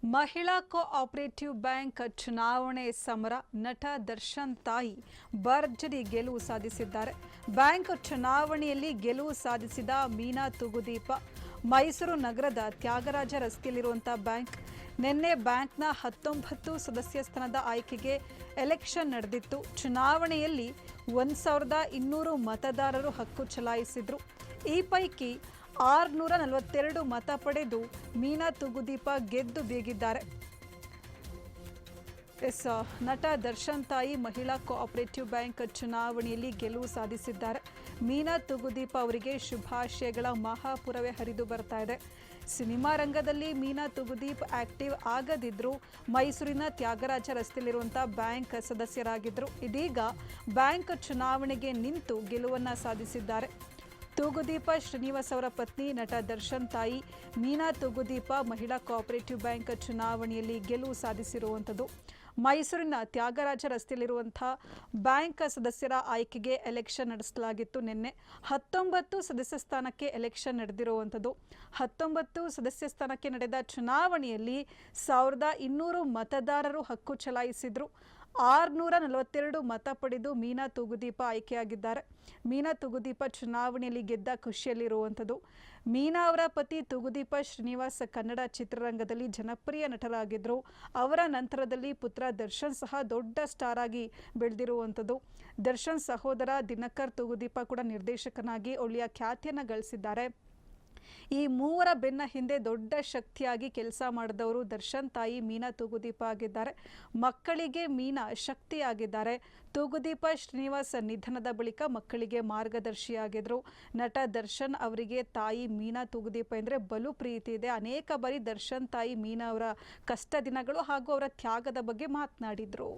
ಮಹಿಳಾ cooperative bank ಚುನಾವಣೆ ಸಮರ ನಟ ದರ್ಶನ್ ತಾಯಿ ಭರ್ಜರಿ ಗೆಲುವು ಸಾಧಿಸಿದ್ದಾರೆ. ಬ್ಯಾಂಕ್ ಚುನಾವಣೆಯಲ್ಲಿ ಗೆಲುವು ಸಾಧಿಸಿದ ಮೀನಾ ತೂಗುದೀಪ ಮೈಸೂರು ನಗರದ ತ್ಯಾಗರಾಜ ರಸ್ತೆಯಲ್ಲಿರುವಂತಹ ಬ್ಯಾಂಕ್. ನಿನ್ನೆ ಬ್ಯಾಂಕ್ನ 19 ಸದಸ್ಯ ಸ್ಥಾನದ ಆಯ್ಕೆಗೆ ಎಲೆಕ್ಷನ್ ನಡೆದಿತ್ತು. ಚುನಾವಣೆಯಲ್ಲಿ 1200 ಮತದಾರರು ಹಕ್ಕು ಚಲಾಯಿಸಿದ್ರು. ಈ ಪೈಕಿ 642 ಮತ ಪಡೆದು ಮೀನಾ ತೂಗುದೀಪ ಗೆದ್ದು ಬೀಗಿದ್ದಾರೆ. ನಟ ದರ್ಶನ್ ತಾಯಿ ಮಹಿಳಾ ಕೋಆಪರೇಟಿವ್ ಬ್ಯಾಂಕ್ ಚುನಾವಣೆಯಲ್ಲಿ ಗೆಲುವು ಸಾಧಿಸಿದ್ದಾರೆ. ಮೀನಾ ತೂಗುದೀಪ ಅವರಿಗೆ ಶುಭಾಶಯಗಳ ಮಹಾಪುರವೇ ಹರಿದು ಬರ್ತಾ ಇದೆ. ಸಿನಿಮಾ ರಂಗದಲ್ಲಿ ಮೀನಾ ತೂಗುದೀಪ್ ಆಕ್ಟಿವ್ ಆಗದಿದ್ರು ಮೈಸೂರಿನ ತ್ಯಾಗರಾಜ ರಸ್ತೆಯಲ್ಲಿರುವಂತಹ ಬ್ಯಾಂಕ್ ಸದಸ್ಯರಾಗಿದ್ದರು. ಇದೀಗ ಬ್ಯಾಂಕ್ ಚುನಾವಣೆಗೆ ನಿಂತು ಗೆಲುವನ್ನು ಸಾಧಿಸಿದ್ದಾರೆ. ತೂಗುದೀಪ ಶ್ರೀನಿವಾಸ್ ಅವರ ಪತ್ನಿ ನಟ ದರ್ಶನ್ ತಾಯಿ ಮೀನಾ ತೂಗುದೀಪ ಮಹಿಳಾ ಕೋಆಪರೇಟಿವ್ ಬ್ಯಾಂಕ್ ಚುನಾವಣೆಯಲ್ಲಿ ಗೆಲುವು ಸಾಧಿಸಿರುವಂಥದ್ದು. ಮೈಸೂರಿನ ತ್ಯಾಗರಾಜ ರಸ್ತೆಯಲ್ಲಿರುವಂತಹ ಬ್ಯಾಂಕ್ ಸದಸ್ಯರ ಆಯ್ಕೆಗೆ ಎಲೆಕ್ಷನ್ ನಡೆಸಲಾಗಿತ್ತು. ನಿನ್ನೆ 19 ಸದಸ್ಯ ಸ್ಥಾನಕ್ಕೆ ಎಲೆಕ್ಷನ್ ನಡೆದಿರುವಂಥದ್ದು. 19 ಸದಸ್ಯ ಸ್ಥಾನಕ್ಕೆ ನಡೆದ ಚುನಾವಣೆಯಲ್ಲಿ 1200 ಮತದಾರರು ಹಕ್ಕು ಚಲಾಯಿಸಿದ್ರು. 642 ಮತ ಪಡೆದು ಮೀನಾ ತೂಗುದೀಪ ಆಯ್ಕೆಯಾಗಿದ್ದಾರೆ. ಮೀನಾ ತೂಗುದೀಪ ಚುನಾವಣೆಯಲ್ಲಿ ಗೆದ್ದ ಖುಷಿಯಲ್ಲಿರುವಂಥದ್ದು. ಮೀನಾ ಅವರ ಪತಿ ತೂಗುದೀಪ ಶ್ರೀನಿವಾಸ್ ಕನ್ನಡ ಚಿತ್ರರಂಗದಲ್ಲಿ ಜನಪ್ರಿಯ ನಟರಾಗಿದ್ದರು. ಅವರ ನಂತರದಲ್ಲಿ ಪುತ್ರ ದರ್ಶನ್ ಸಹ ದೊಡ್ಡ ಸ್ಟಾರ್ ಆಗಿ ಬೆಳೆದಿರುವಂಥದ್ದು. ದರ್ಶನ್ ಸಹೋದರ ದಿನಕರ್ ತೂಗುದೀಪ ಕೂಡ ನಿರ್ದೇಶಕನಾಗಿ ಒಳ್ಳೆಯ ಖ್ಯಾತಿಯನ್ನು ಗಳಿಸಿದ್ದಾರೆ. ಈ ಮೂವರ ಬೆನ್ನ ಹಿಂದೆ ದೊಡ್ಡ ಶಕ್ತಿಯಾಗಿ ಕೆಲಸ ಮಾಡಿದವರು ದರ್ಶನ್ ತಾಯಿ ಮೀನಾ ತೂಗುದೀಪ ಆಗಿದ್ದಾರೆ. ಮಕ್ಕಳಿಗೆ ಮೀನಾ ಶಕ್ತಿಯಾಗಿದ್ದಾರೆ. ತೂಗುದೀಪ ಶ್ರೀನಿವಾಸ್ ನಿಧನದ ಬಳಿಕ ಮಕ್ಕಳಿಗೆ ಮಾರ್ಗದರ್ಶಿಯಾಗಿದ್ರು. ನಟ ದರ್ಶನ್ ಅವರಿಗೆ ತಾಯಿ ಮೀನಾ ತೂಗುದೀಪ ಅಂದರೆ ಬಲು ಪ್ರೀತಿ ಇದೆ. ಅನೇಕ ಬಾರಿ ದರ್ಶನ್ ತಾಯಿ ಮೀನಾ ಅವರ ಕಷ್ಟ ದಿನಗಳು ಹಾಗೂ ಅವರ ತ್ಯಾಗದ ಬಗ್ಗೆ ಮಾತನಾಡಿದ್ರು.